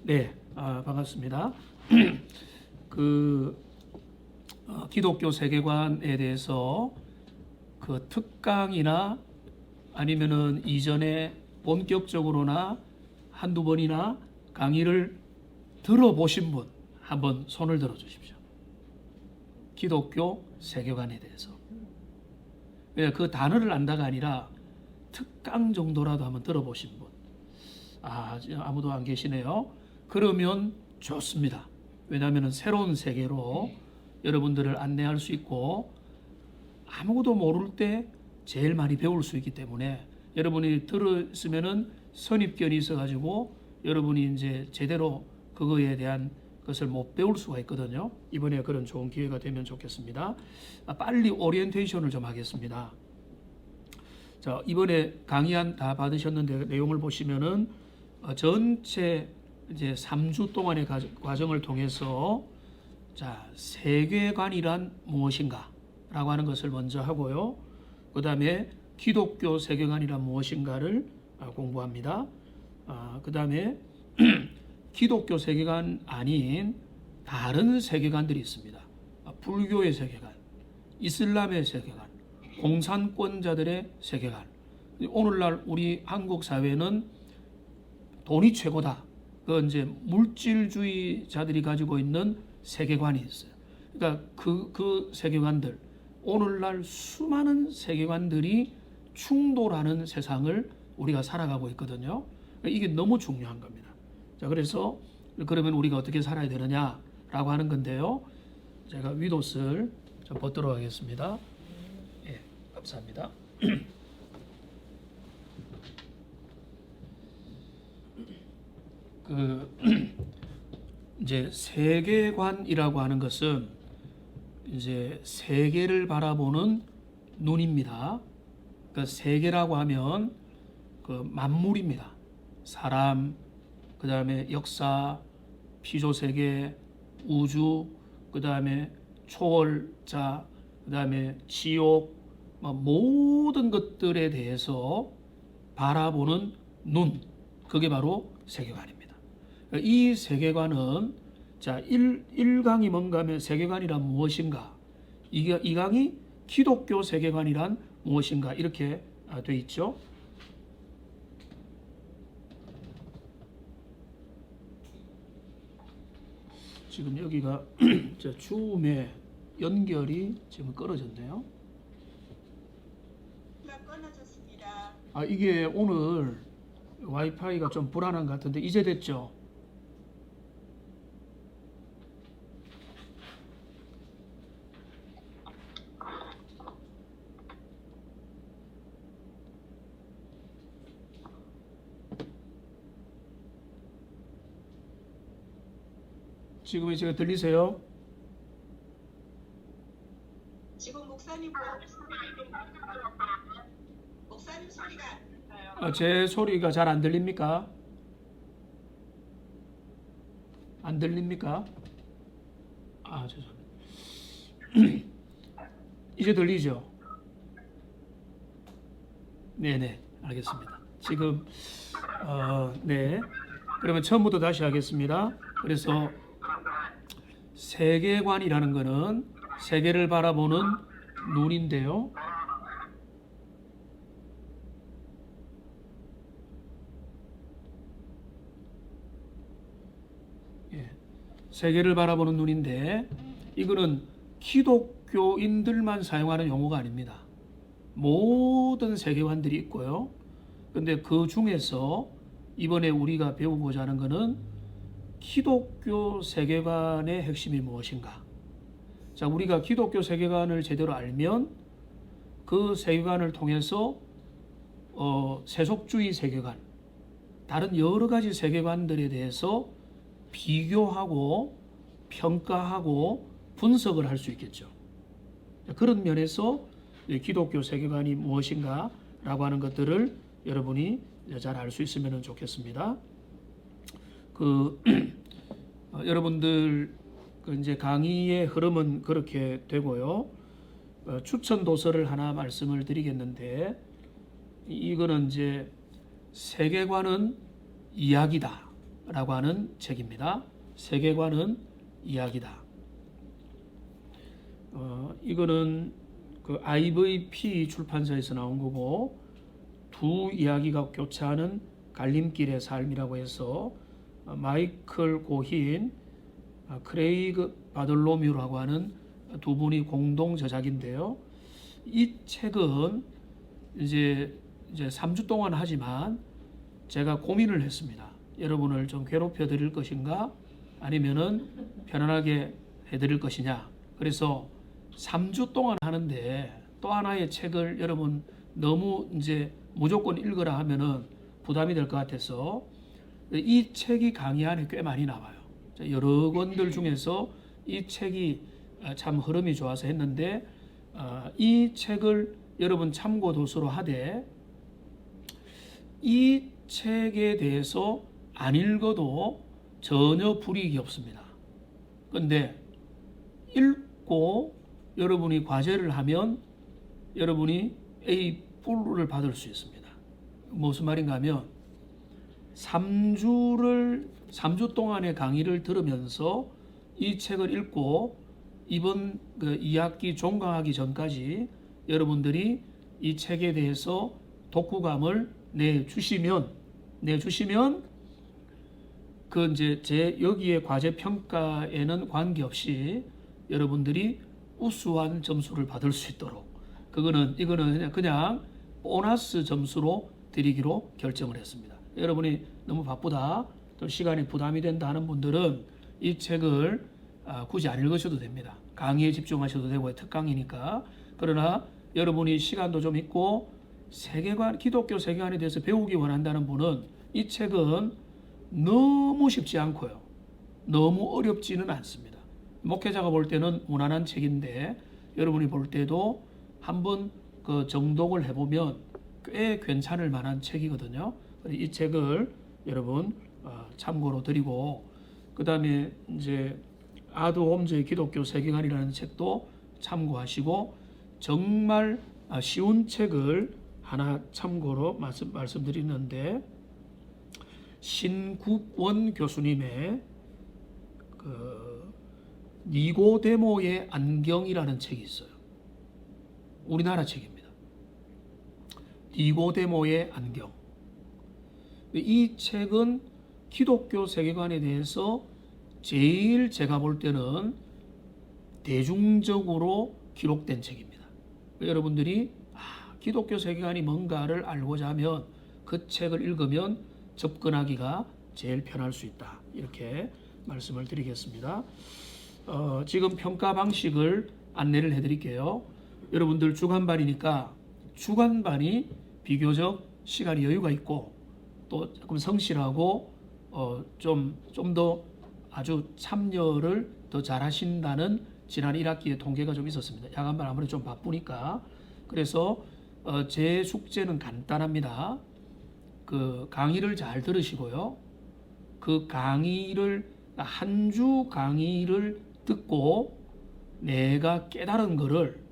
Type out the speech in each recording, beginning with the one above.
네, 반갑습니다. 기독교 세계관에 대해서 그 특강이나 아니면은 이전에 본격적으로나 한두 번이나 강의를 들어보신 분 한번 손을 들어 주십시오. 기독교 세계관에 대해서. 그 단어를 안다가 아니라 특강 정도라도 한번 들어보신 분. 아무도 안 계시네요. 그러면 좋습니다. 왜냐하면 새로운 세계로 여러분들을 안내할 수 있고 아무것도 모를 때 제일 많이 배울 수 있기 때문에 여러분이 들었으면은 선입견이 있어가지고 여러분이 이제 제대로 그거에 대한 것을 못 배울 수가 있거든요. 이번에 그런 좋은 기회가 되면 좋겠습니다. 빨리 오리엔테이션을 좀 하겠습니다. 자, 이번에 강의안 다 받으셨는데 내용을 보시면은 전체 이제 3주 동안의 과정을 통해서 자, 세계관이란 무엇인가라고 하는 것을 먼저 하고요. 그 다음에 기독교 세계관이란 무엇인가를 공부합니다. 그 다음에 기독교 세계관 아닌 다른 세계관들이 있습니다. 불교의 세계관, 이슬람의 세계관, 공산권자들의 세계관. 오늘날 우리 한국 사회는 돈이 최고다. 그 이제 물질주의자들이 가지고 있는 세계관이 있어요. 그러니까 그 세계관들, 오늘날 수많은 세계관들이 충돌하는 세상을 우리가 살아가고 있거든요. 이게 너무 중요한 겁니다. 자, 그래서 그러면 우리가 어떻게 살아야 되느냐라고 하는 건데요. 제가 윗옷을 좀 벗도록 하겠습니다. 예, 감사합니다. 이제 세계관이라고 하는 것은 이제 세계를 바라보는 눈입니다. 그 세계라고 하면 그 만물입니다. 사람, 그 다음에 역사, 피조세계, 우주, 그 다음에 초월자, 그 다음에 지옥, 모든 것들에 대해서 바라보는 눈, 그게 바로 세계관입니다. 이 세계관은 자 1강이 뭔가 하면 세계관이란 무엇인가, 이 강이 기독교 세계관이란 무엇인가 이렇게 돼 있죠. 지금 여기가 줌의 연결이 지금 끊어졌네요. 끊어졌습니다. 이게 오늘 와이파이가 좀 불안한 것 같은데 이제 됐죠? 지금 제가 들리세요? 지금 목사님 소리가 안 들려요. 제 소리가 잘 안 들립니까? 안 들립니까? 죄송합니다. 이제 들리죠? 네네, 알겠습니다. 지금 네, 그러면 처음부터 다시 하겠습니다. 그래서 세계관이라는 것은 세계를 바라보는 눈인데요. 세계를 바라보는 눈인데 이거는 기독교인들만 사용하는 용어가 아닙니다. 모든 세계관들이 있고요. 근데 그 중에서 이번에 우리가 배우고자 하는 것은 기독교 세계관의 핵심이 무엇인가? 자, 우리가 기독교 세계관을 제대로 알면 그 세계관을 통해서 세속주의 세계관, 다른 여러 가지 세계관들에 대해서 비교하고 평가하고 분석을 할 수 있겠죠. 그런 면에서 기독교 세계관이 무엇인가 라고 하는 것들을 여러분이 잘 알 수 있으면 좋겠습니다. 여러분들 이제 강의의 흐름은 그렇게 되고요. 추천 도서를 하나 말씀을 드리겠는데 이거는 이제 세계관은 이야기다 라고 하는 책입니다. 세계관은 이야기다. 이거는 그 IVP 출판사에서 나온 거고, 두 이야기가 교차하는 갈림길의 삶이라고 해서 마이클 고힌, 크레이그 바들로뮤라고 하는 두 분이 공동 저작인데요. 이 책은 이제 3주 동안 하지만 제가 고민을 했습니다. 여러분을 좀 괴롭혀 드릴 것인가 아니면은 편안하게 해드릴 것이냐. 그래서 3주 동안 하는데 또 하나의 책을 여러분 너무 이제 무조건 읽으라 하면은 부담이 될 것 같아서 이 책이 강의 안에 꽤 많이 나와요. 여러 권들 중에서 이 책이 참 흐름이 좋아서 했는데, 이 책을 여러분 참고 도서로 하되 이 책에 대해서 안 읽어도 전혀 불이익이 없습니다. 근데 읽고 여러분이 과제를 하면 여러분이 A+를 받을 수 있습니다. 무슨 말인가 하면 3주 동안의 강의를 들으면서 이 책을 읽고 이번 2학기 종강하기 전까지 여러분들이 이 책에 대해서 독후감을 내주시면 그 이제 제 여기에 과제 평가에는 관계없이 여러분들이 우수한 점수를 받을 수 있도록, 이거는 그냥 보너스 점수로 드리기로 결정을 했습니다. 여러분이 너무 바쁘다, 또 시간이 부담이 된다 하는 분들은 이 책을 굳이 안 읽으셔도 됩니다. 강의에 집중하셔도 되고 특강이니까. 그러나 여러분이 시간도 좀 있고 기독교 세계관에 대해서 배우기 원한다는 분은 이 책은 너무 쉽지 않고요, 너무 어렵지는 않습니다. 목회자가 볼 때는 무난한 책인데 여러분이 볼 때도 한번 그 정독을 해보면 꽤 괜찮을 만한 책이거든요. 이 책을 여러분 참고로 드리고, 그 다음에 이제 아드 홈즈의 기독교 세계관이라는 책도 참고하시고, 정말 쉬운 책을 하나 참고로 말씀드리는데, 신국원 교수님의 그 니고데모의 안경이라는 책이 있어요. 우리나라 책입니다. 니고데모의 안경. 이 책은 기독교 세계관에 대해서 제일 제가 볼 때는 대중적으로 기록된 책입니다. 여러분들이 기독교 세계관이 뭔가를 알고자 하면 그 책을 읽으면 접근하기가 제일 편할 수 있다, 이렇게 말씀을 드리겠습니다. 지금 평가 방식을 안내를 해드릴게요. 여러분들 주간반이니까 주간반이 비교적 시간이 여유가 있고 또 조금 성실하고 좀 더 아주 참여를 더 잘하신다는 지난 1학기의 통계가 좀 있었습니다. 야간반 아무래도 좀 바쁘니까. 그래서 제 숙제는 간단합니다. 그 강의를 잘 들으시고요. 그 강의를 한 주 강의를 듣고 내가 깨달은 거를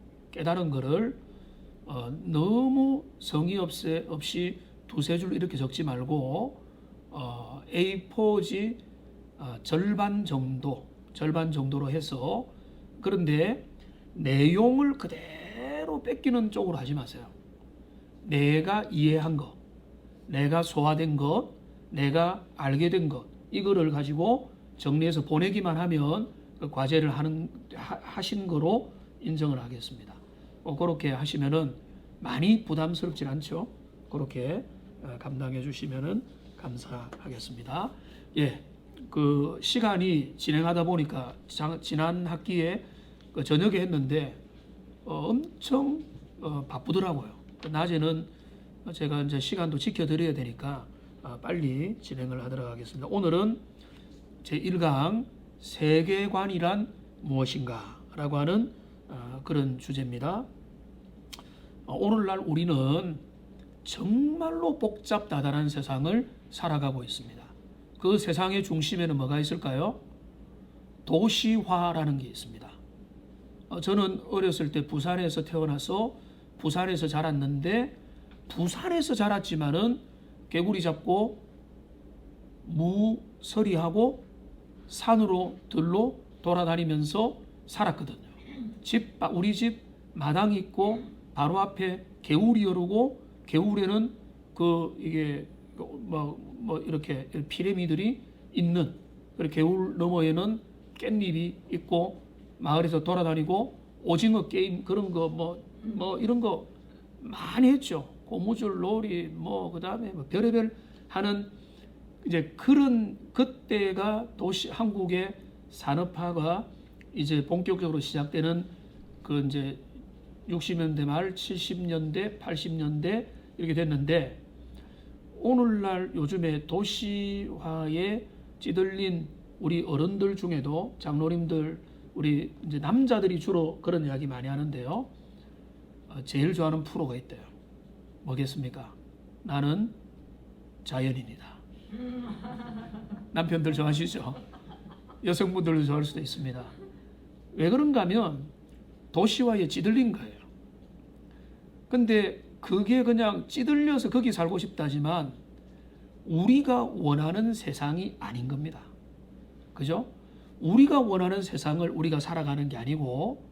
너무 성의 없이 두세 줄 이렇게 적지 말고 A4지 절반 정도로 해서, 그런데 내용을 그대로 뺏기는 쪽으로 하지 마세요. 내가 이해한 것, 내가 소화된 것, 내가 알게 된 것, 이거를 가지고 정리해서 보내기만 하면 그 과제를 하신 거로 인정을 하겠습니다. 그렇게 하시면은 많이 부담스럽진 않죠. 그렇게 감당해 주시면은 감사하겠습니다. 예, 그 시간이 진행하다 보니까 지난 학기에 그 저녁에 했는데 엄청 바쁘더라고요. 낮에는 제가 이제 시간도 지켜드려야 되니까 빨리 진행을 하도록 하겠습니다. 오늘은 제1강 세계관이란 무엇인가 라고 하는 그런 주제입니다. 오늘날 우리는 정말로 복잡다단한 세상을 살아가고 있습니다. 그 세상의 중심에는 뭐가 있을까요? 도시화라는 게 있습니다. 저는 어렸을 때 부산에서 태어나서 부산에서 자랐는데, 부산에서 자랐지만은 개구리 잡고 서리하고 산으로 들로 돌아다니면서 살았거든요. 우리 집 마당이 있고 바로 앞에 개울이 흐르고 개울에는 이게 이렇게 피라미들이 있는, 그리고 개울 너머에는 깻잎이 있고 마을에서 돌아다니고 오징어 게임 그런 거 이런 거 많이 했죠. 고무줄 놀이 그다음에 별의별 하는 이제 그런 그때가 한국의 산업화가 이제 본격적으로 시작되는 이제 60년대 말 70년대 80년대 이렇게 됐는데, 오늘날 요즘에 도시화에 찌들린 우리 어른들 중에도 장로님들, 우리 이제 남자들이 주로 그런 이야기 많이 하는데요. 제일 좋아하는 프로가 있대요. 뭐겠습니까? 나는 자연인이다. 남편들 좋아하시죠? 여성분들도 좋아할 수도 있습니다. 왜 그런가 하면 도시화에 찌들린 거예요. 근데 그게 그냥 찌들려서 거기 살고 싶다지만 우리가 원하는 세상이 아닌 겁니다. 그죠? 우리가 원하는 세상을 우리가 살아가는 게 아니고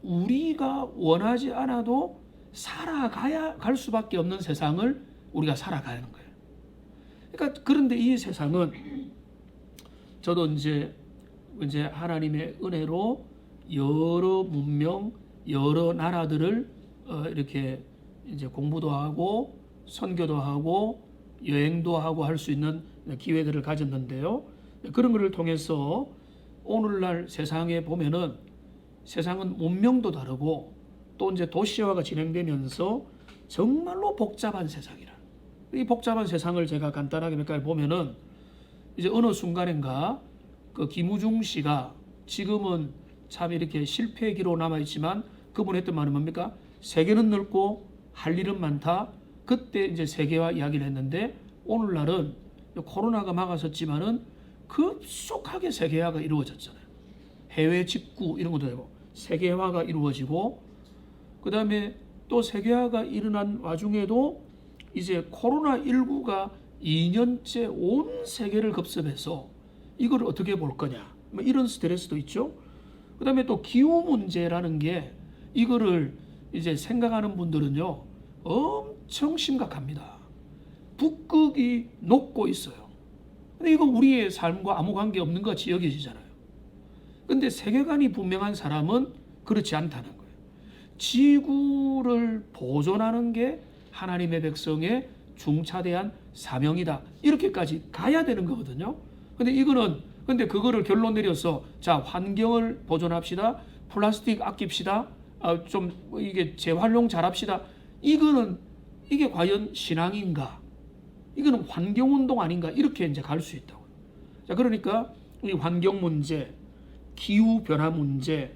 우리가 원하지 않아도 살아가야 갈 수밖에 없는 세상을 우리가 살아가는 거예요. 그러니까 그런데 이 세상은 저도 이제 하나님의 은혜로 여러 문명, 여러 나라들을 이렇게 이제 공부도 하고 선교도 하고 여행도 하고 할 수 있는 기회들을 가졌는데요. 그런 것을 통해서 오늘날 세상에 보면은 세상은 문명도 다르고 또 이제 도시화가 진행되면서 정말로 복잡한 세상이라. 이 복잡한 세상을 제가 간단하게 몇 가지 보면은 이제 어느 순간인가 김우중 씨가 지금은 참 이렇게 실패기로 남아있지만 그분이 했던 말은 뭡니까? 세계는 넓고 할 일은 많다. 그때 이제 세계화 이야기를 했는데 오늘날은 코로나가 막았었지만은 급속하게 세계화가 이루어졌잖아요. 해외 직구 이런 것도 되고 세계화가 이루어지고 그 다음에 또 세계화가 일어난 와중에도 이제 코로나19가 2년째 온 세계를 급습해서 이걸 어떻게 볼 거냐 이런 스트레스도 있죠. 그 다음에 또 기후 문제라는 게 이거를 이제 생각하는 분들은요 엄청 심각합니다. 북극이 녹고 있어요. 근데 이거 우리의 삶과 아무 관계 없는 것 같이 여겨지잖아요. 근데 세계관이 분명한 사람은 그렇지 않다는 거예요. 지구를 보존하는 게 하나님의 백성의 중차대한 사명이다. 이렇게까지 가야 되는 거거든요. 근데 그거를 결론 내려서 자, 환경을 보존합시다. 플라스틱 아낍시다. 좀 이게 재활용 잘합시다. 이게 과연 신앙인가? 이거는 환경운동 아닌가? 이렇게 이제 갈 수 있다고. 자, 그러니까 이 환경 문제, 기후 변화 문제,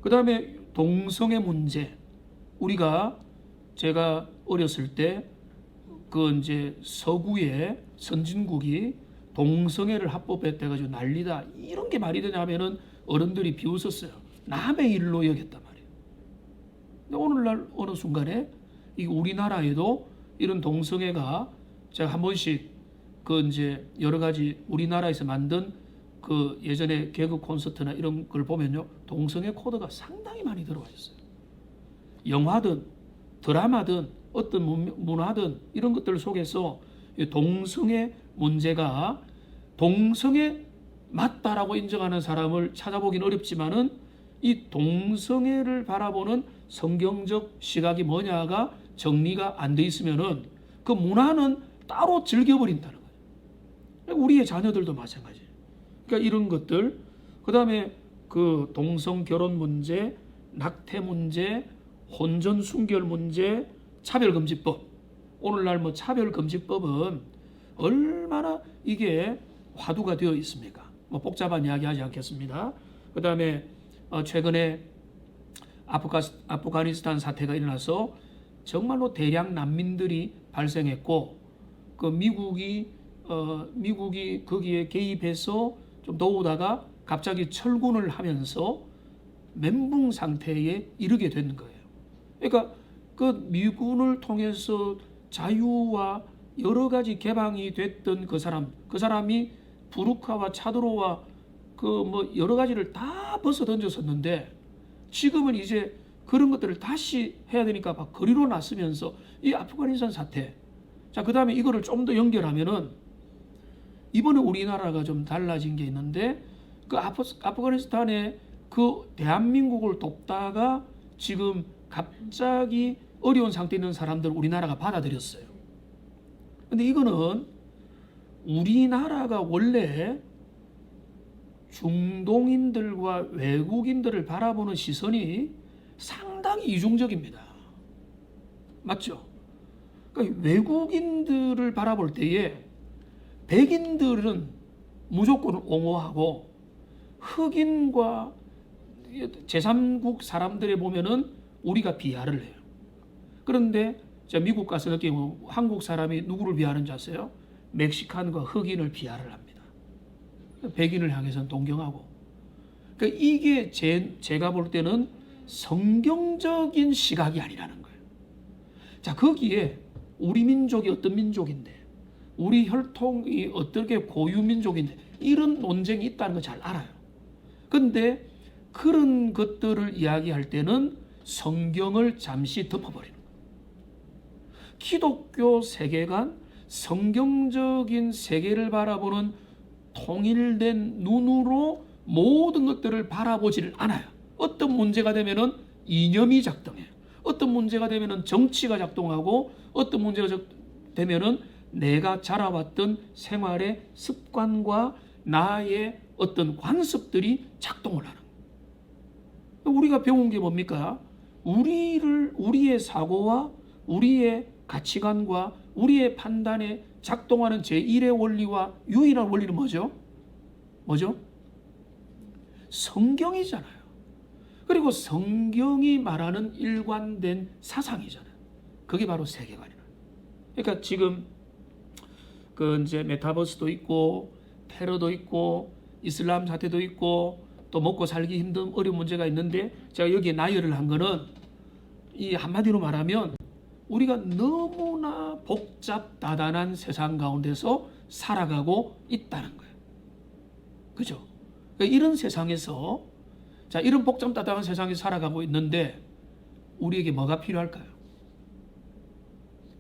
그 다음에 동성애 문제. 제가 어렸을 때 이제 서구의 선진국이 동성애를 합법했다 가지고 난리다. 이런 게 말이 되냐 하면은 어른들이 비웃었어요. 남의 일로 여겼단 말이에요. 근데 오늘날 어느 순간에 우리나라에도 이런 동성애가 제가 한 번씩 이제 여러 가지 우리나라에서 만든 예전에 개그 콘서트나 이런 걸 보면요. 동성애 코드가 상당히 많이 들어와 있어요. 영화든 드라마든 어떤 문화든 이런 것들 속에서 동성애 문제가 동성애 맞다라고 인정하는 사람을 찾아보긴 어렵지만은 이 동성애를 바라보는 성경적 시각이 뭐냐가 정리가 안 돼 있으면은 그 문화는 따로 즐겨버린다는 거예요. 우리의 자녀들도 마찬가지예요. 그러니까 이런 것들, 그 다음에 동성 결혼 문제, 낙태 문제, 혼전 순결 문제, 차별금지법. 오늘날 차별금지법은 얼마나 이게 화두가 되어 있습니까? 복잡한 이야기 하지 않겠습니다. 그 다음에 최근에 아프가니스탄 사태가 일어나서 정말로 대량 난민들이 발생했고 미국이 거기에 개입해서 좀 도우다가 갑자기 철군을 하면서 멘붕 상태에 이르게 된 거예요. 그러니까 미군을 통해서 자유와 여러 가지 개방이 됐던 그 사람이 부르카와 차도로와 그 뭐 여러 가지를 다 벗어 던졌었는데 지금은 이제 그런 것들을 다시 해야 되니까 막 거리로 나서면서 이 아프가니스탄 사태. 자, 그 다음에 이거를 좀 더 연결하면은 이번에 우리나라가 좀 달라진 게 있는데 그 아프가니스탄에 그 대한민국을 돕다가 지금 갑자기 어려운 상태에 있는 사람들 우리나라가 받아들였어요. 근데 이거는 우리나라가 원래 중동인들과 외국인들을 바라보는 시선이 상당히 이중적입니다. 맞죠? 그러니까 외국인들을 바라볼 때에 백인들은 무조건 옹호하고 흑인과 제3국 사람들에 보면은 우리가 비하를 해요. 그런데 제가 미국 가서 느낀 한국 사람이 누구를 비하하는지 아세요? 멕시칸과 흑인을 비하를 합니다. 백인을 향해서는 동경하고. 그러니까 이게 제가 볼 때는 성경적인 시각이 아니라는 거예요. 자, 거기에 우리 민족이 어떤 민족인데, 우리 혈통이 어떻게 고유 민족인데, 이런 논쟁이 있다는 거 잘 알아요. 근데 그런 것들을 이야기할 때는 성경을 잠시 덮어버리는 거예요. 기독교 세계관, 성경적인 세계를 바라보는 통일된 눈으로 모든 것들을 바라보지를 않아요. 어떤 문제가 되면은 이념이 작동해요. 어떤 문제가 되면은 정치가 작동하고 어떤 문제가 되면은 내가 자라왔던 생활의 습관과 나의 어떤 관습들이 작동을 하는 거예요. 우리가 배운 게 뭡니까? 우리의 사고와 우리의 가치관과 우리의 판단에 작동하는 제1의 원리와 유일한 원리는 뭐죠? 뭐죠? 성경이잖아요. 그리고 성경이 말하는 일관된 사상이잖아요. 그게 바로 세계관이에요. 그러니까 지금 그 이제 메타버스도 있고 테러도 있고 이슬람 사태도 있고 또 먹고 살기 힘든 어려운 문제가 있는데 제가 여기에 나열을 한 거는 이 한마디로 말하면 우리가 너무나 복잡다단한 세상 가운데서 살아가고 있다는 거예요. 그죠? 그러니까 이런 세상에서 자, 이런 복잡다단한 세상에서 살아가고 있는데 우리에게 뭐가 필요할까요?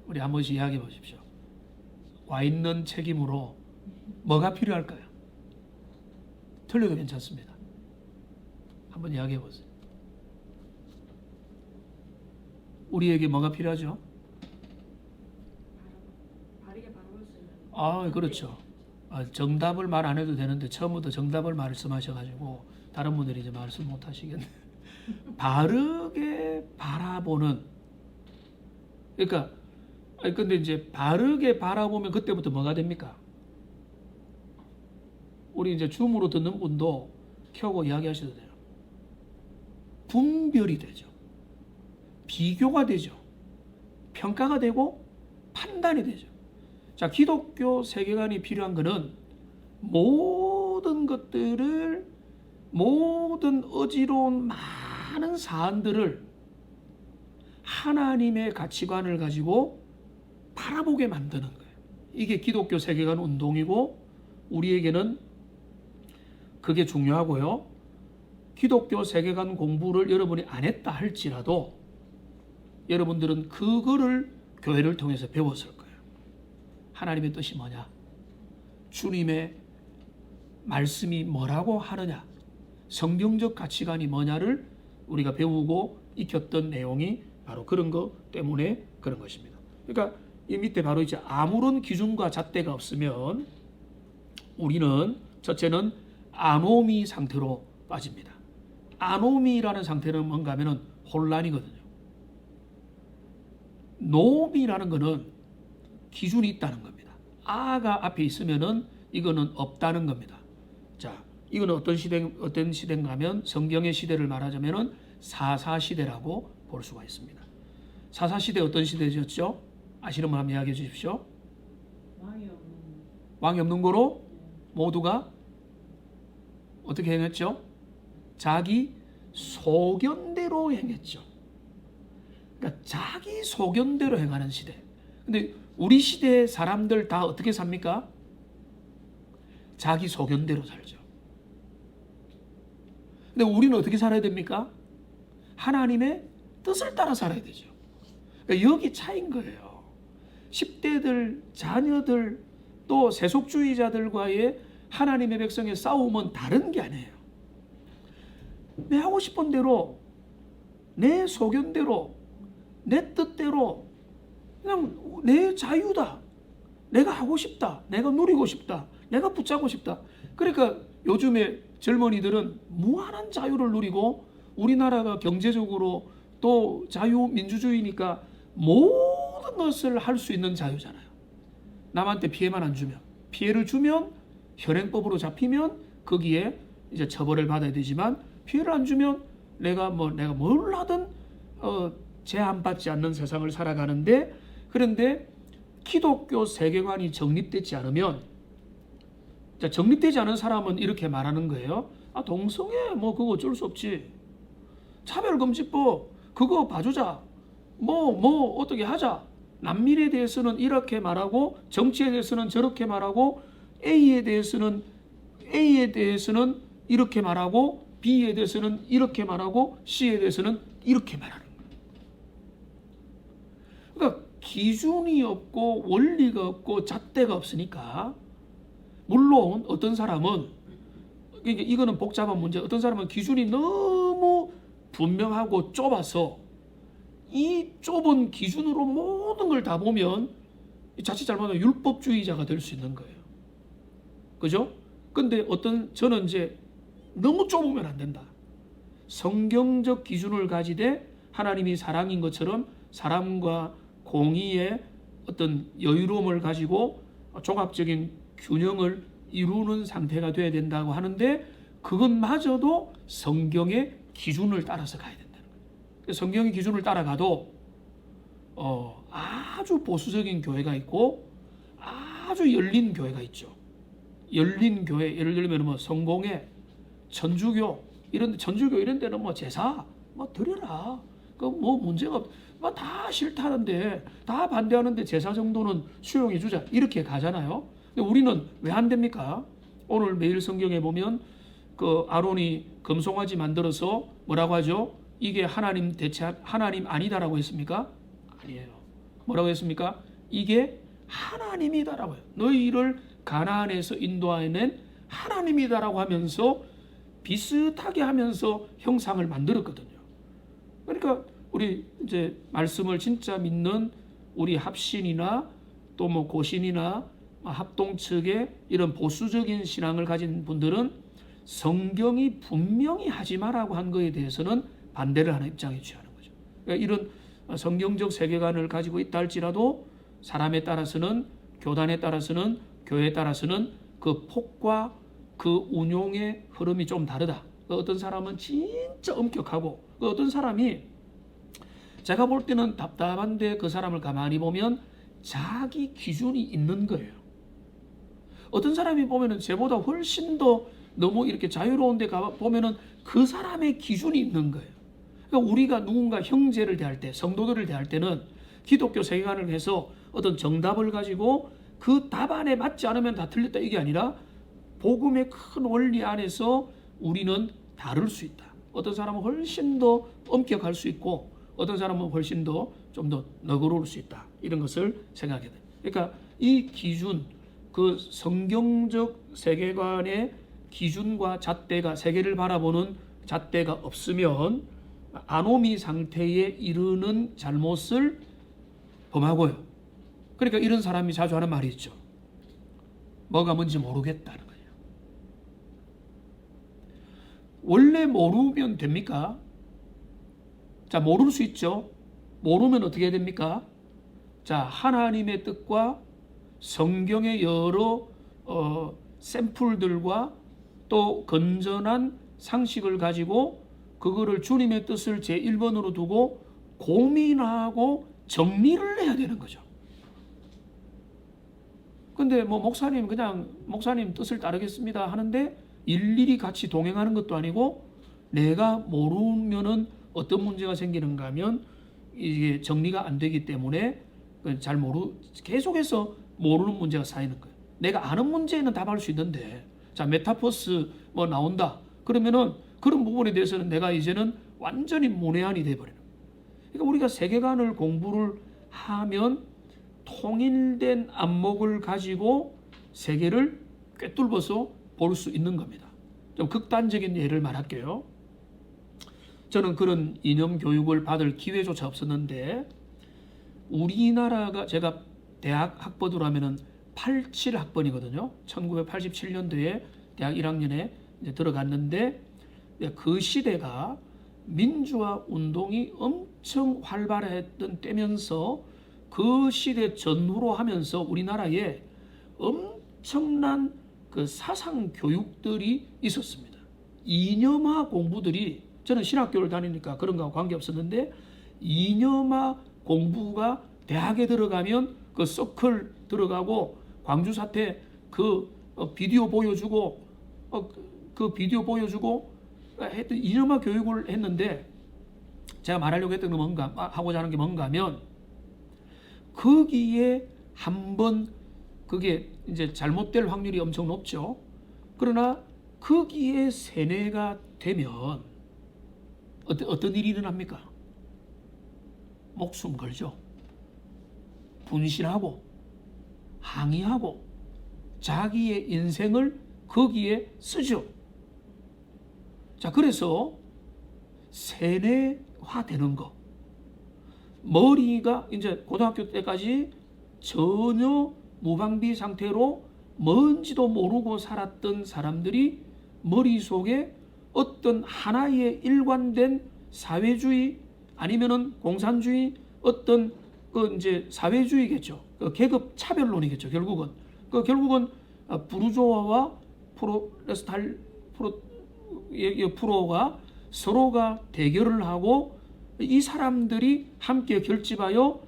우리 한 번씩 이야기해 보십시오. 와 있는 책임으로 뭐가 필요할까요? 틀려도 괜찮습니다. 한번 이야기해 보세요. 우리에게 뭐가 필요하죠? 바르게 바라볼 수 있는. 아, 그렇죠. 정답을 말 안 해도 되는데 처음부터 정답을 말씀하셔가지고 다른 분들이 이제 말씀 못 하시겠네. 바르게 바라보는. 그러니까, 근데 이제 바르게 바라보면 그때부터 뭐가 됩니까? 우리 이제 줌으로 듣는 분도 켜고 이야기하셔도 돼요. 분별이 되죠. 비교가 되죠. 평가가 되고 판단이 되죠. 자, 기독교 세계관이 필요한 것은 모든 것들을, 모든 어지러운 많은 사안들을 하나님의 가치관을 가지고 바라보게 만드는 거예요. 이게 기독교 세계관 운동이고 우리에게는 그게 중요하고요. 기독교 세계관 공부를 여러분이 안 했다 할지라도 여러분들은 그거를 교회를 통해서 배웠을 거예요. 하나님의 뜻이 뭐냐? 주님의 말씀이 뭐라고 하느냐? 성경적 가치관이 뭐냐를 우리가 배우고 익혔던 내용이 바로 그런 것 때문에 그런 것입니다. 그러니까 이 밑에 바로 이제 아무런 기준과 잣대가 없으면 우리는 첫째는 아노미 상태로 빠집니다. 아노미라는 상태는 뭔가 하면은 혼란이거든요. 노미라는 것은 기준이 있다는 겁니다. 아가 앞에 있으면은 이거는 없다는 겁니다. 자, 이거는 어떤 시대인가 하면 성경의 시대를 말하자면은 사사시대라고 볼 수가 있습니다. 사사시대 어떤 시대였죠? 아시는 분 한번 이야기해 주십시오. 왕이 없는 거로 모두가 어떻게 행했죠? 자기 소견대로 행했죠. 그러니까 자기 소견대로 행하는 시대. 근데 우리 시대 사람들 다 어떻게 삽니까? 자기 소견대로 살죠. 근데 우리는 어떻게 살아야 됩니까? 하나님의 뜻을 따라 살아야 되죠. 그러니까 여기 차이인 거예요. 10대들, 자녀들, 또 세속주의자들과의 하나님의 백성의 싸움은 다른 게 아니에요. 내 하고 싶은 대로, 내 소견대로, 내 뜻대로, 그냥 내 자유다. 내가 하고 싶다. 내가 누리고 싶다. 내가 붙잡고 싶다. 그러니까 요즘에 젊은이들은 무한한 자유를 누리고, 우리나라가 경제적으로 또 자유민주주의니까 모든 것을 할 수 있는 자유잖아요. 남한테 피해만 안 주면, 피해를 주면 현행법으로 잡히면 거기에 이제 처벌을 받아야 되지만, 피해를 안 주면 내가 뭘 하든 제한받지 않는 세상을 살아가는데, 그런데 기독교 세계관이 정립되지 않으면, 정립되지 않은 사람은 이렇게 말하는 거예요. 동성애 그거 어쩔 수 없지. 차별금지법 그거 봐주자. 어떻게 하자. 난민에 대해서는 이렇게 말하고, 정치에 대해서는 저렇게 말하고, A에 대해서는 이렇게 말하고, B에 대해서는 이렇게 말하고, C에 대해서는 이렇게 말하는 거예요. 그러니까 기준이 없고 원리가 없고 잣대가 없으니까, 물론 어떤 사람은, 이거는 복잡한 문제, 어떤 사람은 기준이 너무 분명하고 좁아서 이 좁은 기준으로 모든 걸 다 보면 자칫 잘못하면 율법주의자가 될 수 있는 거예요. 그죠? 근데 저는 이제 너무 좁으면 안 된다. 성경적 기준을 가지되 하나님이 사랑인 것처럼 사람과 공의의 어떤 여유로움을 가지고 종합적인 균형을 이루는 상태가 돼야 된다고 하는데, 그것마저도 성경의 기준을 따라서 가야 된다는 거예요. 성경의 기준을 따라가도 아주 보수적인 교회가 있고 아주 열린 교회가 있죠. 열린 교회, 예를 들면 성공회, 천주교 이런 데는 제사 드려라. 문제가 없. 다 싫다는데, 다 반대하는데 제사 정도는 수용해 주자, 이렇게 가잖아요. 근데 우리는 왜 안 됩니까? 오늘 매일 성경에 보면 아론이 금송아지 만들어서 뭐라고 하죠? 이게 하나님 아니다라고 했습니까? 아니에요. 뭐라고 했습니까? 이게 하나님이다라고 해요. 너희를 가나안에서 인도해낸 하나님이다라고 하면서 비슷하게 하면서 형상을 만들었거든요. 그러니까 우리 이제 말씀을 진짜 믿는 우리 합신이나 또 고신이나 합동 측의 이런 보수적인 신앙을 가진 분들은 성경이 분명히 하지 마라고 한 거에 대해서는 반대를 하는 입장에 취하는 거죠. 그러니까 이런 성경적 세계관을 가지고 있다 할지라도 사람에 따라서는, 교단에 따라서는, 교회에 따라서는 그 폭과 그 운용의 흐름이 좀 다르다. 어떤 사람은 진짜 엄격하고, 어떤 사람이 제가 볼 때는 답답한데 그 사람을 가만히 보면 자기 기준이 있는 거예요. 어떤 사람이 보면은 쟤보다 훨씬 더 너무 이렇게 자유로운 데 보면은 그 사람의 기준이 있는 거예요. 그러니까 우리가 누군가 형제를 대할 때, 성도들을 대할 때는 기독교 세계관을 해서 어떤 정답을 가지고 그 답안에 맞지 않으면 다 틀렸다, 이게 아니라 복음의 큰 원리 안에서 우리는 다를 수 있다. 어떤 사람은 훨씬 더 엄격할 수 있고, 어떤 사람은 훨씬 더 좀 더 너그러울 수 있다. 이런 것을 생각해야 돼. 그러니까 이 기준, 그 성경적 세계관의 기준과 잣대가, 세계를 바라보는 잣대가 없으면 아노미 상태에 이르는 잘못을 범하고요. 그러니까 이런 사람이 자주 하는 말이 있죠. 뭐가 뭔지 모르겠다는 거예요. 원래 모르면 됩니까? 자, 모를 수 있죠. 모르면 어떻게 됩니까? 자, 하나님의 뜻과 성경의 여러 샘플들과 또 건전한 상식을 가지고 그거를 주님의 뜻을 제1번으로 두고 고민하고 정리를 해야 되는 거죠. 근데 목사님 그냥 목사님 뜻을 따르겠습니다 하는데 일일이 같이 동행하는 것도 아니고, 내가 모르면은 어떤 문제가 생기는가 하면 이게 정리가 안 되기 때문에 잘 계속해서 모르는 문제가 쌓이는 거예요. 내가 아는 문제에는 답할 수 있는데, 자, 메타포스 뭐 나온다. 그러면은 그런 부분에 대해서는 내가 이제는 완전히 문외한이 돼버리는 거예요. 그러니까 우리가 세계관을 공부를 하면 통일된 안목을 가지고 세계를 꿰뚫어서 볼 수 있는 겁니다. 좀 극단적인 예를 말할게요. 저는 그런 이념 교육을 받을 기회조차 없었는데, 우리나라가, 제가 대학 학번으로 하면은 87학번이거든요. 1987년도에 대학 1학년에 이제 들어갔는데, 그 시대가 민주화 운동이 엄청 활발했던 때면서 그 시대 전후로 하면서 우리나라에 엄청난 그 사상 교육들이 있었습니다. 이념화 공부들이, 저는 신학교를 다니니까 그런 거와 관계없었는데, 이념화 공부가 대학에 들어가면 그 서클 들어가고 광주 사태 그 비디오 보여주고 그 비디오 보여주고 했던 이념화 교육을 했는데, 제가 말하려고 했던 게 뭔가, 하고자 하는 게 뭔가 하면, 거기에 한번 그게 이제 잘못될 확률이 엄청 높죠. 그러나 거기에 세뇌가 되면 어떤 일이 일어납니까? 목숨 걸죠. 분실하고 항의하고 자기의 인생을 거기에 쓰죠. 자, 그래서 세뇌화되는 거. 머리가 이제 고등학교 때까지 전혀 무방비 상태로 뭔지도 모르고 살았던 사람들이 머릿속에 어떤 하나의 일관된 사회주의 아니면은 공산주의, 어떤 그 이제 사회주의겠죠. 그 계급 차별론이겠죠. 결국은 부르조아와 프로가 서로가 대결을 하고, 이 사람들이 함께 결집하여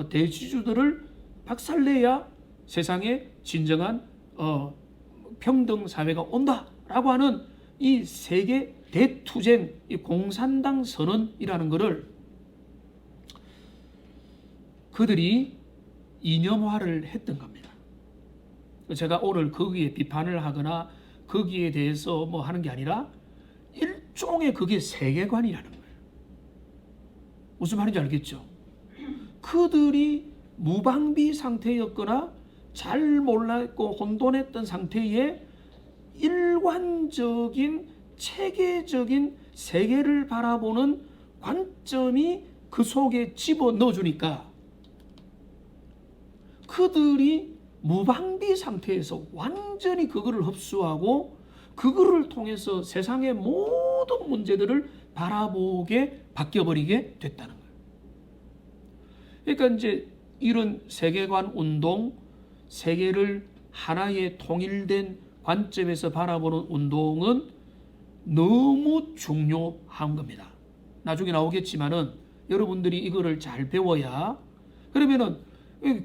대주주들을 박살내야 세상에 진정한 평등 사회가 온다라고 하는 이 세계 대투쟁, 이 공산당 선언이라는 것을 그들이 이념화를 했던 겁니다. 제가 오늘 거기에 비판을 하거나 거기에 대해서 뭐 하는 게 아니라 일종의 그게 세계관이라는 거예요. 무슨 말인지 알겠죠? 그들이 무방비 상태였거나 잘 몰랐고 혼돈했던 상태에 일관적인 체계적인 세계를 바라보는 관점이 그 속에 집어넣어주니까 그들이 무방비 상태에서 완전히 그거를 흡수하고 그거를 통해서 세상의 모든 문제들을 바라보게 바뀌어버리게 됐다는 거예요. 그러니까 이제 이런 세계관 운동, 세계를 하나의 통일된 관점에서 바라보는 운동은 너무 중요한 겁니다. 나중에 나오겠지만은 여러분들이 이거를 잘 배워야, 그러면은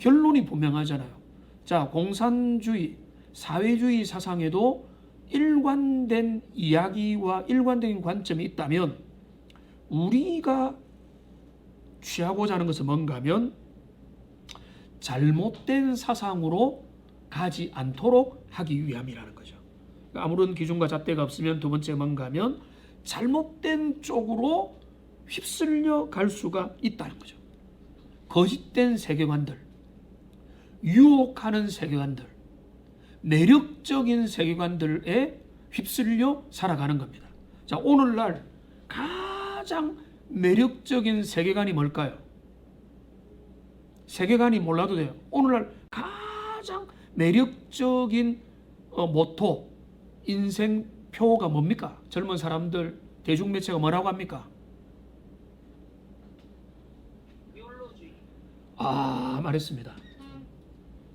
결론이 분명하잖아요. 자, 공산주의, 사회주의 사상에도 일관된 이야기와 일관된 관점이 있다면 우리가 취하고자 하는 것은 뭔가 하면 잘못된 사상으로 가지 않도록 하기 위함이라는 거죠. 아무런 기준과 잣대가 없으면 두 번째 뭔가 하면 잘못된 쪽으로 휩쓸려 갈 수가 있다는 거죠. 거짓된 세계관들, 유혹하는 세계관들, 매력적인 세계관들에 휩쓸려 살아가는 겁니다. 자, 오늘날 가장 매력적인 세계관이 뭘까요? 세계관이 몰라도 돼요. 오늘날 가장 매력적인 모토, 인생표가 뭡니까? 젊은 사람들, 대중매체가 뭐라고 합니까? 욜로주의. 말했습니다.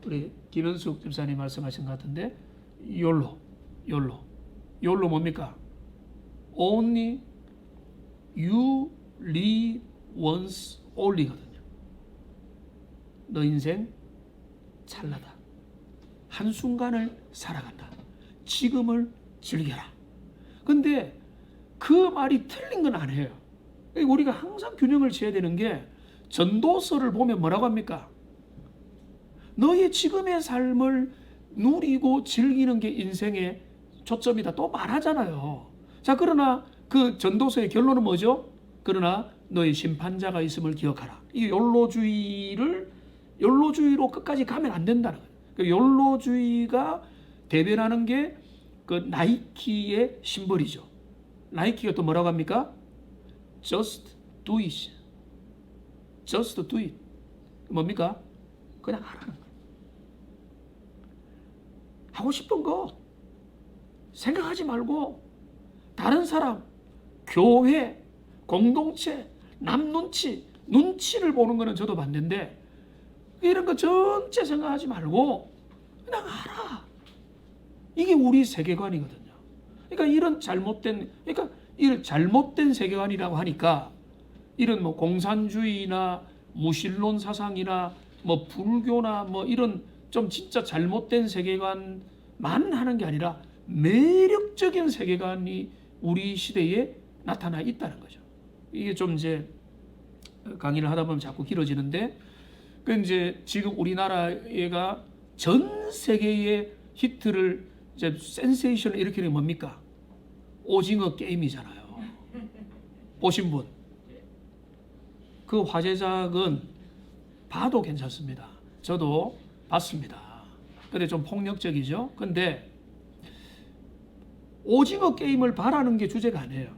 우리 김현숙 집사님 말씀하신 것 같은데, 욜로 뭡니까? Only you live once only거든요. 너 인생 찰나다. 한순간을 살아간다. 지금을 즐겨라. 근데 그 말이 틀린 건 아니에요. 우리가 항상 균형을 지어야 되는 게, 전도서를 보면 뭐라고 합니까? 너의 지금의 삶을 누리고 즐기는 게 인생의 초점이다. 또 말하잖아요. 자, 그러나 그 전도서의 결론은 뭐죠? 그러나 너의 심판자가 있음을 기억하라. 이 욜로주의로 끝까지 가면 안 된다는 거예요. 그 욜로주의가 대변하는 게 그 나이키의 심벌이죠. 나이키가 또 뭐라고 합니까? Just do it. Just do it. 뭡니까? 그냥 하라는 거예요. 하고 싶은 거 생각하지 말고 다른 사람, 교회, 공동체, 남 눈치를 보는 거는 저도 반대인데 이런 거 전체 생각하지 말고 그냥 알아. 이게 우리 세계관이거든요. 그러니까 이런 잘못된 세계관이라고 하니까 이런 뭐 공산주의나 무신론 사상이나 뭐 불교나 뭐 이런 좀 진짜 잘못된 세계관만 하는 게 아니라 매력적인 세계관이 우리 시대에 나타나 있다는 거죠. 이게 좀 이제 강의를 하다 보면 자꾸 길어지는데, 그 이제 지금 우리나라가 전 세계의 히트를 이제 센세이션을 일으키는 게 뭡니까? 오징어 게임이잖아요. 보신 분? 그 화제작은 봐도 괜찮습니다. 저도 봤습니다. 근데 좀 폭력적이죠. 근데 오징어 게임을 바라는 게 주제가 아니에요.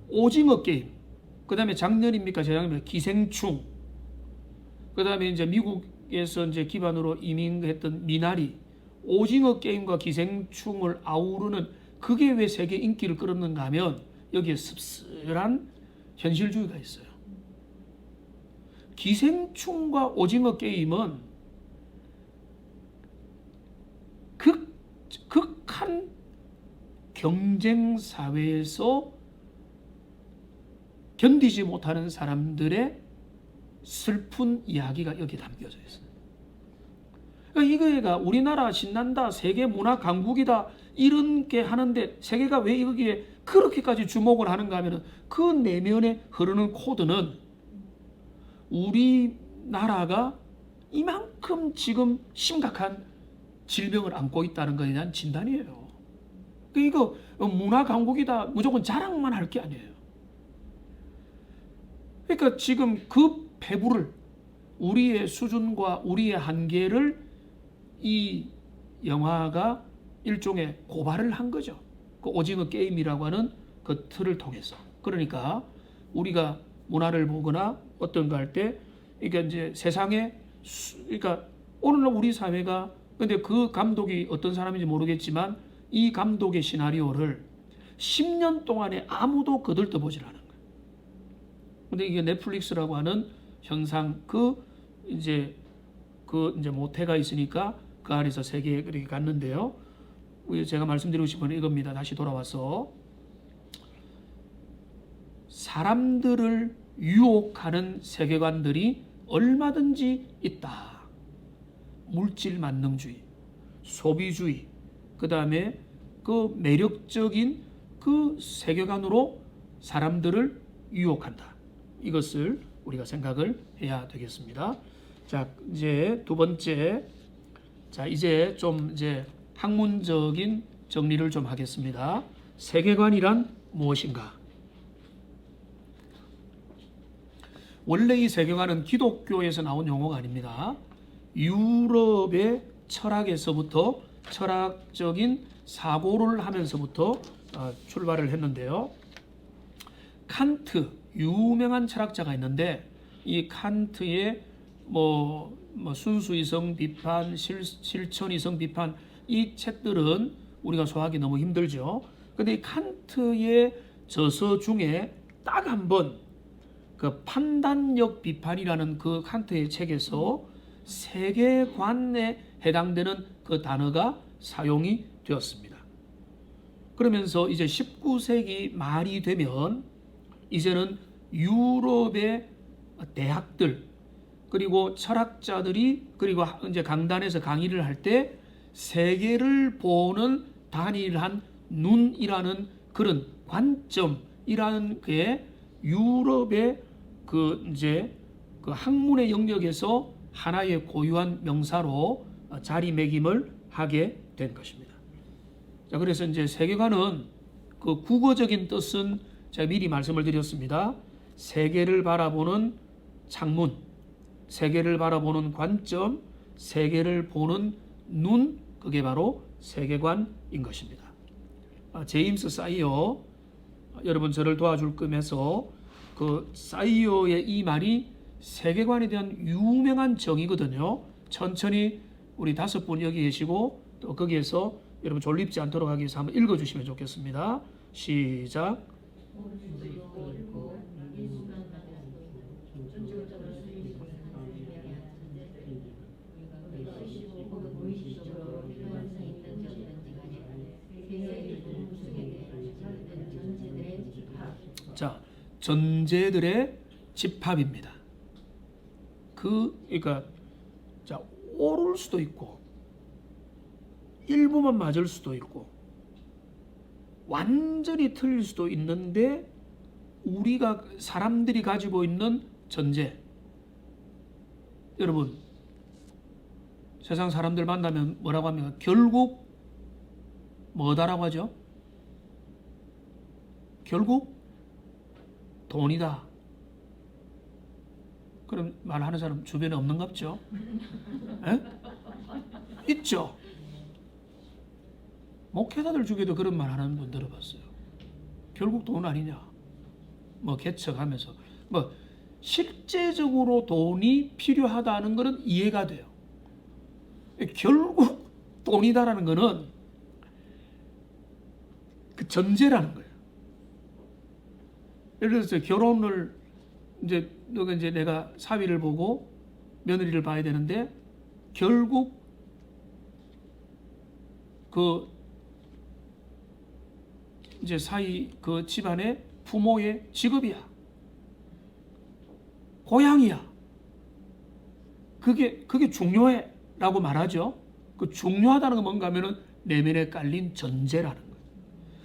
오징어 게임. 그 다음에 작년입니까? 재작년입니까? 기생충. 그 다음에 이제 미국에서 이제 기반으로 이민했던 미나리. 오징어 게임과 기생충을 아우르는 그게 왜 세계 인기를 끌었는가 하면 여기에 씁쓸한 현실주의가 있어요. 기생충과 오징어 게임은 극한 경쟁 사회에서 견디지 못하는 사람들의 슬픈 이야기가 여기 담겨져 있어요. 그러니까 이거가 우리나라 신난다, 세계 문화 강국이다 이런 게 하는데 세계가 왜 여기에 그렇게까지 주목을 하는가 하면 그 내면에 흐르는 코드는 우리나라가 이만큼 지금 심각한 질병을 안고 있다는 것에 대한 진단이에요. 이거 문화 강국이다 무조건 자랑만 할 게 아니에요. 그러니까 지금 그 배부를 우리의 수준과 우리의 한계를 이 영화가 일종의 고발을 한 거죠. 그 오징어 게임이라고 하는 그 틀을 통해서. 그러니까 우리가 문화를 보거나 어떤 거 할 때 그러니까 이제 세상에 그러니까 오늘날 우리 사회가 근데 그 감독이 어떤 사람인지 모르겠지만 이 감독의 시나리오를 10년 동안에 아무도 거들떠보질 않은 거예요. 근데 이게 넷플릭스라고 하는 현상 이제 모태가 있으니까 그 안에서 세계에 그렇게 갔는데요. 제가 말씀드리고 싶은 이겁니다. 다시 돌아와서 사람들을 유혹하는 세계관들이 얼마든지 있다. 물질 만능주의, 소비주의, 그 다음에 그 매력적인 그 세계관으로 사람들을 유혹한다. 이것을 우리가 생각을 해야 되겠습니다. 자, 이제 두 번째, 자 이제 좀 이제 학문적인 정리를 좀 하겠습니다. 세계관이란 무엇인가? 원래 이 세계관은 기독교에서 나온 용어가 아닙니다. 유럽의 철학에서부터 철학적인 사고를 하면서부터 출발을 했는데요. 칸트, 유명한 철학자가 있는데 이 칸트의 순수이성 비판, 실천이성 비판 이 책들은 우리가 소화하기 너무 힘들죠. 근데 이 칸트의 저서 중에 딱 한 번 그 판단력 비판이라는 그 칸트의 책에서 세계관에 해당되는 그 단어가 사용이 되었습니다. 그러면서 이제 19세기 말이 되면 이제는 유럽의 대학들 그리고 철학자들이 그리고 이제 강단에서 강의를 할 때 세계를 보는 단일한 눈이라는 그런 관점이라는 게 유럽의 그 이제 그 학문의 영역에서 하나의 고유한 명사로 자리매김을 하게 된 것입니다. 자, 그래서 이제 세계관은 그 국어적인 뜻은 제가 미리 말씀을 드렸습니다. 세계를 바라보는 창문, 세계를 바라보는 관점, 세계를 보는 눈, 그게 바로 세계관인 것입니다. 제임스 사이어, 여러분 저를 도와줄 겸해서 그 사이어의 이 말이 세계관에 대한 유명한 정의거든요. 천천히 우리 5분 여기 계시고 또 거기에서 여러분 졸립지 않도록 하기 위해서 한번 읽어주시면 좋겠습니다. 시작. 자, 전제들의 집합입니다. 그러니까 자, 옳을 수도 있고 일부만 맞을 수도 있고 완전히 틀릴 수도 있는데 우리가 사람들이 가지고 있는 전제, 여러분 세상 사람들 만나면 뭐라고 합니까? 결국 뭐다라고 하죠? 결국 돈이다. 그럼 말하는 사람 주변에 없는갑죠? 있죠. 목회자들 중에도 그런 말 하는 분 들어봤어요. 결국 돈 아니냐? 뭐 개척하면서 뭐 실제적으로 돈이 필요하다는 것은 이해가 돼요. 결국 돈이다라는 것은 그 전제라는 거예요. 예를 들어서 결혼을 이제 너가 이제 내가 사위를 보고 며느리를 봐야 되는데 결국 그 이제 사위 그 집안의 부모의 직업이야, 고향이야. 그게 중요해라고 말하죠. 그 중요하다는 건 뭔가 하면은 내면에 깔린 전제라는 거예요.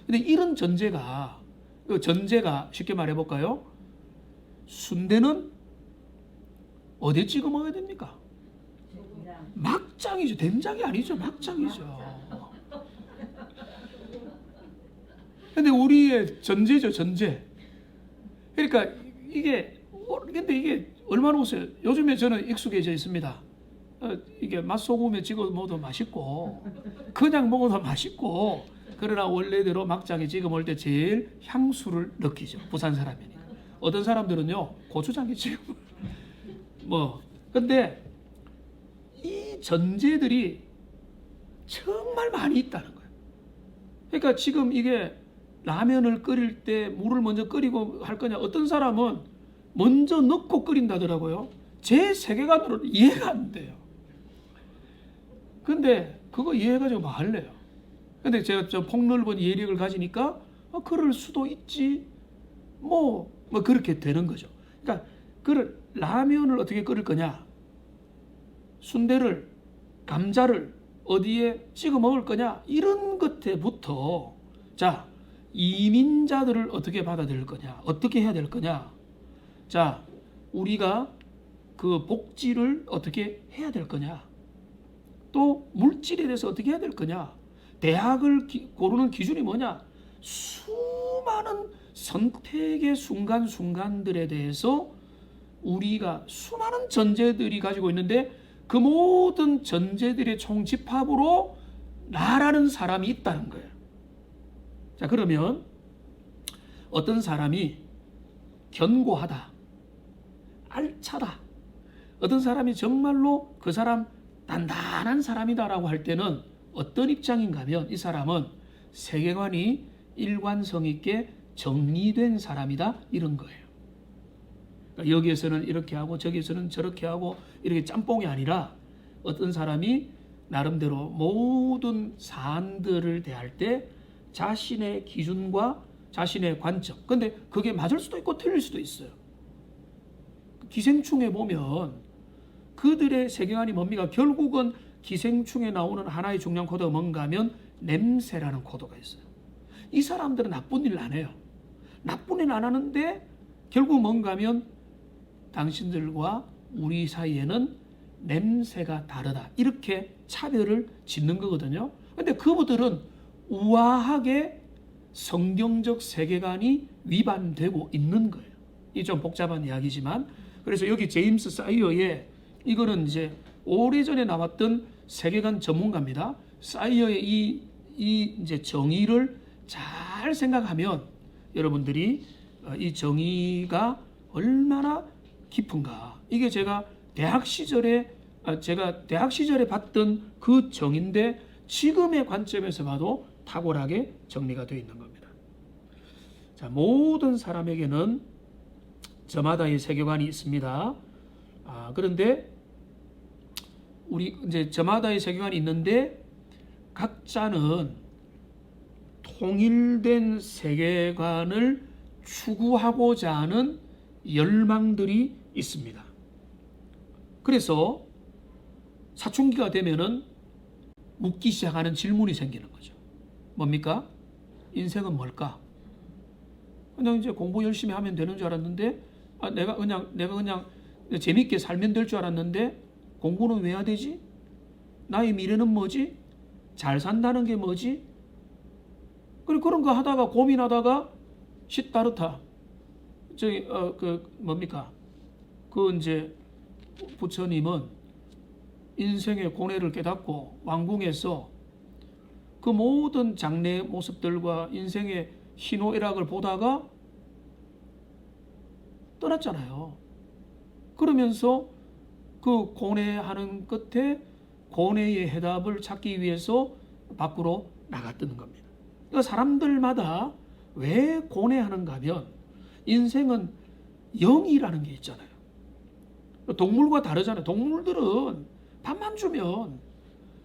근데 이런 전제가 쉽게 말해 볼까요? 순대는 어디에 찍어 먹어야 됩니까? 막장이죠. 된장이 아니죠. 막장이죠. 근데 우리의 전제죠. 전제. 그러니까 근데 이게 얼마나 오세요? 요즘에 저는 익숙해져 있습니다. 이게 맛소금에 찍어 먹어도 맛있고 그냥 먹어도 맛있고, 그러나 원래대로 막장에 찍어 먹을 때 제일 향수를 느끼죠. 부산 사람이니까. 어떤 사람들은요 고추장에 찍어 뭐. 근데 이 전제들이 정말 많이 있다는 거예요. 그러니까 지금 이게 라면을 끓일 때 물을 먼저 끓이고 할 거냐, 어떤 사람은 먼저 넣고 끓인다더라고요. 제 세계관으로는 이해가 안 돼요. 근데 그거 이해해가지고 뭐 할래요? 근데 제가 저 폭넓은 예력을 가지니까 그럴 수도 있지 뭐 그렇게 되는 거죠. 그러니까 그 라면을 어떻게 끓일 거냐, 순대를 감자를 어디에 찍어 먹을 거냐, 이런 것부터 자 이민자들을 어떻게 받아들일 거냐, 어떻게 해야 될 거냐, 자 우리가 그 복지를 어떻게 해야 될 거냐, 또 물질에 대해서 어떻게 해야 될 거냐, 대학을 고르는 기준이 뭐냐, 수많은 선택의 순간순간들에 대해서 우리가 수많은 전제들이 가지고 있는데 그 모든 전제들의 총집합으로 나라는 사람이 있다는 거예요. 자, 그러면 어떤 사람이 견고하다, 알차다, 어떤 사람이 정말로 그 사람 단단한 사람이다라고 할 때는 어떤 입장인가 하면 이 사람은 세계관이 일관성 있게 정리된 사람이다, 이런 거예요. 그러니까 여기에서는 이렇게 하고 저기에서는 저렇게 하고 이렇게 짬뽕이 아니라 어떤 사람이 나름대로 모든 사안들을 대할 때 자신의 기준과 자신의 관점, 근데 그게 맞을 수도 있고 틀릴 수도 있어요. 기생충에 보면 그들의 세계관이 뭡니까? 결국은 기생충에 나오는 하나의 중요한 코드가 뭔가 하면 냄새라는 코드가 있어요. 이 사람들은 나쁜 일 안 해요. 나쁜 일 안 하는데 결국 뭔가 하면 당신들과 우리 사이에는 냄새가 다르다. 이렇게 차별을 짓는 거거든요. 근데 그분들은 우아하게 성경적 세계관이 위반되고 있는 거예요. 이 좀 복잡한 이야기지만, 그래서 여기 제임스 사이어의, 이거는 이제 오래전에 나왔던 세계관 전문가입니다. 사이어의 이 이제 정의를 잘 생각하면 여러분들이 이 정의가 얼마나 깊은가. 이게 제가 대학 시절에 봤던 그 정의인데 지금의 관점에서 봐도 탁월하게 정리가 되어 있는 겁니다. 자, 모든 사람에게는 저마다의 세계관이 있습니다. 그런데 우리 이제 저마다의 세계관이 있는데 각자는 통일된 세계관을 추구하고자 하는 열망들이 있습니다. 그래서 사춘기가 되면은 묻기 시작하는 질문이 생기는 거죠. 뭡니까? 인생은 뭘까? 그냥 이제 공부 열심히 하면 되는 줄 알았는데, 내가 그냥 재밌게 살면 될 줄 알았는데 공부는 왜 해야 되지? 나의 미래는 뭐지? 잘 산다는 게 뭐지? 그리고 그런 거 하다가 고민하다가 시타르타 뭡니까? 그 이제 부처님은 인생의 고뇌를 깨닫고 왕궁에서 그 모든 장래의 모습들과 인생의 희노애락을 보다가 떠났잖아요. 그러면서 그 고뇌하는 끝에 고뇌의 해답을 찾기 위해서 밖으로 나갔다는 겁니다. 그러니까 사람들마다 왜 고뇌하는가 하면 인생은 영이라는 게 있잖아요. 동물과 다르잖아요. 동물들은 밥만 주면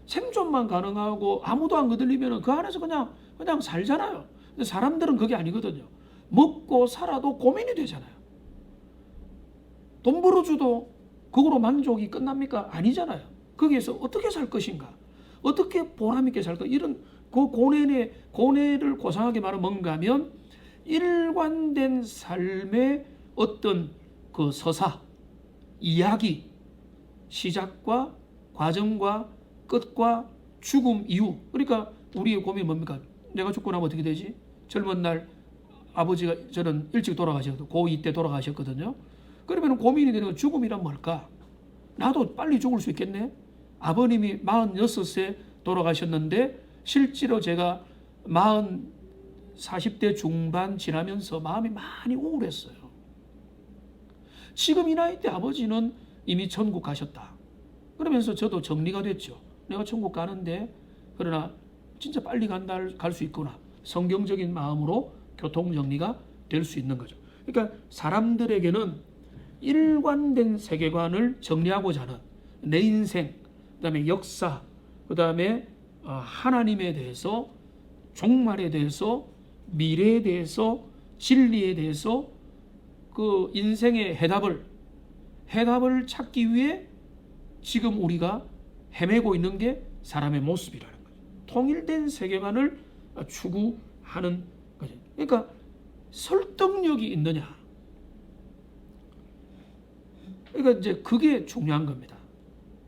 생존만 가능하고 아무도 안 거들리면 그 안에서 그냥 살잖아요. 근데 사람들은 그게 아니거든요. 먹고 살아도 고민이 되잖아요. 돈 벌어줘도 그거로 만족이 끝납니까? 아니잖아요. 거기에서 어떻게 살 것인가? 어떻게 보람있게 살 것인가? 이런 그 고뇌를 고상하게 말하면 뭔가 하면 일관된 삶의 어떤 그 서사, 이야기, 시작과 과정과 끝과 죽음 이후. 그러니까 우리의 고민이 뭡니까? 내가 죽고 나면 어떻게 되지? 젊은 날 아버지가 저는 일찍 돌아가셨거든요. 고2 때 돌아가셨거든요. 그러면 고민이 되는 건 죽음이란 뭘까? 나도 빨리 죽을 수 있겠네? 아버님이 46세 돌아가셨는데 실제로 제가 40대 중반 지나면서 마음이 많이 우울했어요. 지금 이 나이 때 아버지는 이미 천국 가셨다. 그러면서 저도 정리가 됐죠. 내가 천국 가는데 그러나 진짜 빨리 갈 수 있구나. 성경적인 마음으로 교통정리가 될 수 있는 거죠. 그러니까 사람들에게는 일관된 세계관을 정리하고자 하는 내 인생, 그 다음에 역사, 그 다음에 하나님에 대해서, 종말에 대해서, 미래에 대해서, 진리에 대해서 그 인생의 해답을 찾기 위해 지금 우리가 헤매고 있는 게 사람의 모습이라는 거죠. 통일된 세계관을 추구하는 거죠. 그러니까 설득력이 있느냐. 그러니까 이제 그게 중요한 겁니다.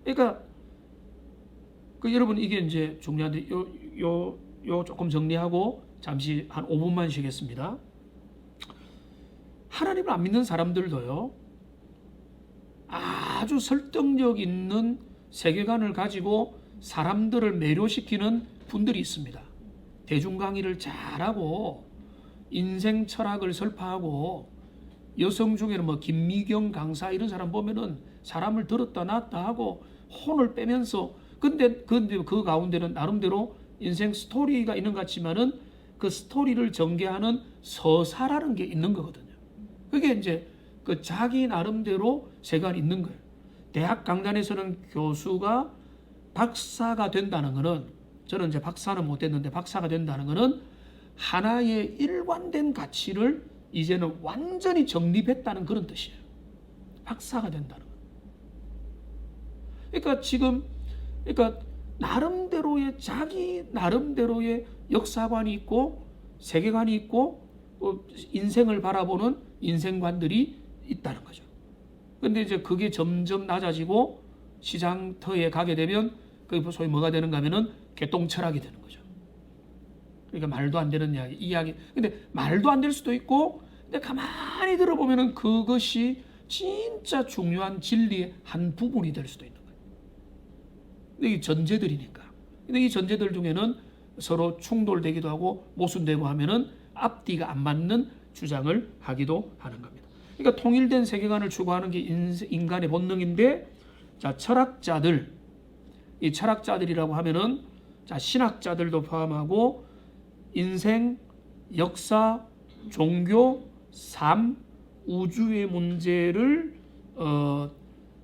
그러니까 여러분 이게 이제 중요한데 요 조금 정리하고 잠시 한 5분만 쉬겠습니다. 하나님을 안 믿는 사람들도요, 아주 설득력 있는 세계관을 가지고 사람들을 매료시키는 분들이 있습니다. 대중 강의를 잘하고 인생 철학을 설파하고, 여성 중에는 뭐 김미경 강사 이런 사람 보면은 사람을 들었다 놨다 하고 혼을 빼면서, 근데 그 가운데는 나름대로 인생 스토리가 있는 것 같지만은 그 스토리를 전개하는 서사라는 게 있는 거거든요. 그게 이제 그 자기 나름대로 세계관이 있는 거예요. 대학 강단에서는 교수가 박사가 된다는 거는, 저는 이제 박사는 못 됐는데 박사가 된다는 거는 하나의 일관된 가치를 이제는 완전히 정립했다는 그런 뜻이에요. 박사가 된다는 거. 그러니까 나름대로의 자기 나름대로의 역사관이 있고 세계관이 있고 인생을 바라보는 인생관들이 있다는 거죠. 근데 이제 그게 점점 낮아지고 시장터에 가게 되면 그 소위 뭐가 되는가 하면은 개똥철학이 되는 거죠. 그러니까 말도 안 되는 이야기. 근데 말도 안 될 수도 있고, 근데 가만히 들어보면은 그것이 진짜 중요한 진리의 한 부분이 될 수도 있는 거예요. 근데 이 전제들이니까. 근데 이 전제들 중에는 서로 충돌되기도 하고 모순되고 하면은 앞뒤가 안 맞는 주장을 하기도 하는 겁니다. 그러니까 통일된 세계관을 추구하는 게 인간의 본능인데, 자, 철학자들, 이 철학자들이라고 하면은 자, 신학자들도 포함하고 인생, 역사, 종교, 삶, 우주의 문제를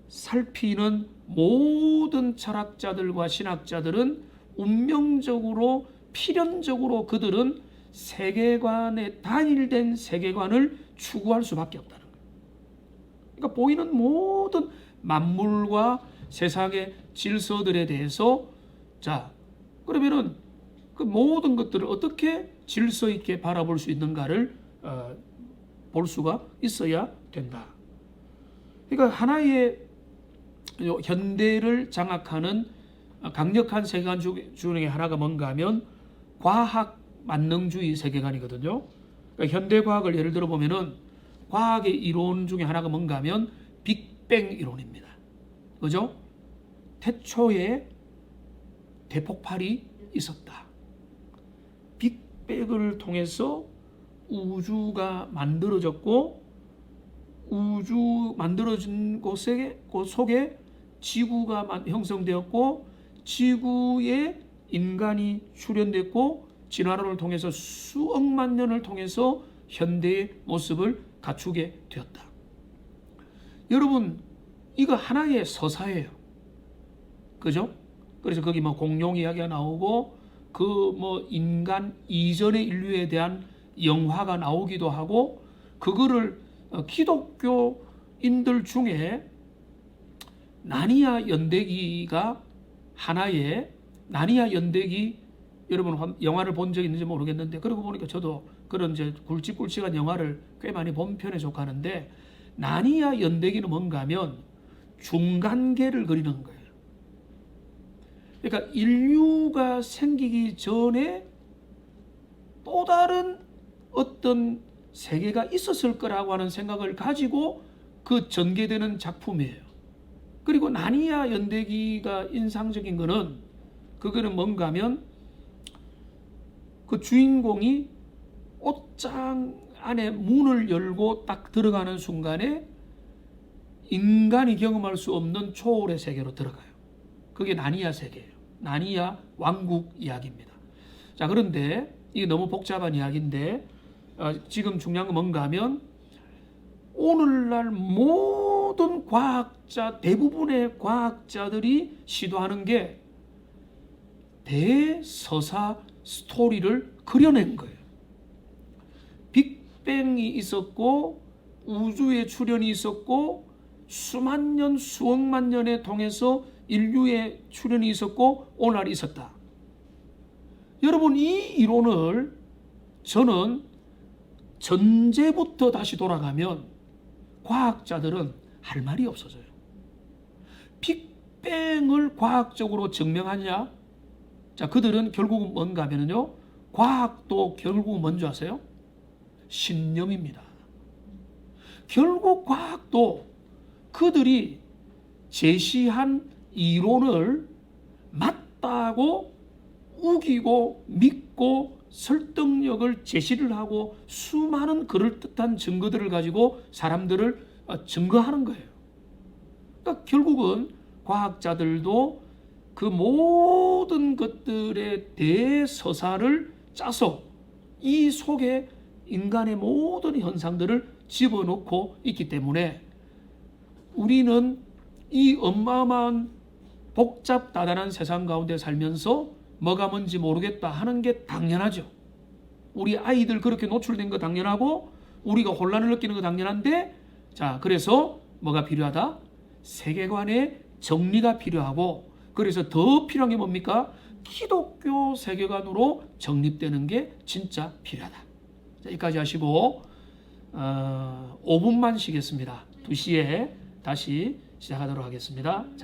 살피는 모든 철학자들과 신학자들은 운명적으로 필연적으로 그들은 세계관의 단일된 세계관을 추구할 수밖에 없다는 거예요. 그러니까 보이는 모든 만물과 세상의 질서들에 대해서 자, 그러면은 그 모든 것들을 어떻게 질서 있게 바라볼 수 있는가를 볼 수가 있어야 된다. 그러니까 하나의 현대를 장악하는 강력한 세계관 중에 하나가 뭔가 하면 과학 만능주의 세계관이거든요. 그러니까 현대 과학을 예를 들어 보면은 과학의 이론 중에 하나가 뭔가 하면 빅뱅 이론입니다. 그죠? 태초에 대폭발이 있었다. 빅뱅을 통해서 우주가 만들어졌고, 우주 만들어진 곳 속에 지구가 형성되었고, 지구에 인간이 출현됐고, 진화론을 통해서 수억만 년을 통해서 현대의 모습을 갖추게 되었다. 여러분, 이거 하나의 서사예요. 그죠? 그래서 거기 뭐 공룡 이야기가 나오고, 그 뭐 인간 이전의 인류에 대한 영화가 나오기도 하고, 그거를 기독교인들 중에 나니아 연대기가 하나의, 나니아 연대기, 여러분 영화를 본 적 있는지 모르겠는데, 그러고 보니까 저도 그런 이제 굵직굵직한 영화를 꽤 많이 본 편에 속하는데, 나니아 연대기는 뭔가 하면 중간계를 그리는 거예요. 그러니까 인류가 생기기 전에 또 다른 어떤 세계가 있었을 거라고 하는 생각을 가지고 그 전개되는 작품이에요. 그리고 나니아 연대기가 인상적인 거는, 그거는 뭔가 하면 그 주인공이 옷장 안에 문을 열고 딱 들어가는 순간에 인간이 경험할 수 없는 초월의 세계로 들어가요. 그게 나니아 세계예요. 나니아 왕국 이야기입니다. 자, 그런데 이게 너무 복잡한 이야기인데, 지금 중요한 건 뭔가 하면 오늘날 모든 과학자, 대부분의 과학자들이 시도하는 게 대서사 스토리를 그려낸 거예요. 빅뱅이 있었고, 우주의 출현이 있었고, 수만 년, 수억만 년에 통해서 인류의 출현이 있었고, 오늘날 있었다. 여러분, 이 이론을 저는 전제부터 다시 돌아가면 과학자들은 할 말이 없어져요. 빅뱅을 과학적으로 증명하냐? 자, 그들은 결국은 뭔가 하면요, 과학도 결국은 뭔지 아세요? 신념입니다. 결국 과학도 그들이 제시한 이론을 맞다고 우기고 믿고 설득력을 제시를 하고 수많은 그럴듯한 증거들을 가지고 사람들을 증거하는 거예요. 그러니까 결국은 과학자들도 그 모든 것들의 대서사를 짜서 이 속에 인간의 모든 현상들을 집어넣고 있기 때문에 우리는 이 어마어마한 복잡다단한 세상 가운데 살면서 뭐가 뭔지 모르겠다 하는 게 당연하죠. 우리 아이들 그렇게 노출된 거 당연하고, 우리가 혼란을 느끼는 거 당연한데, 자, 그래서 뭐가 필요하다? 세계관의 정리가 필요하고, 그래서 더 필요한 게 뭡니까? 기독교 세계관으로 정립되는 게 진짜 필요하다. 자, 여기까지 하시고 5분만 쉬겠습니다. 2시에 다시 시작하도록 하겠습니다.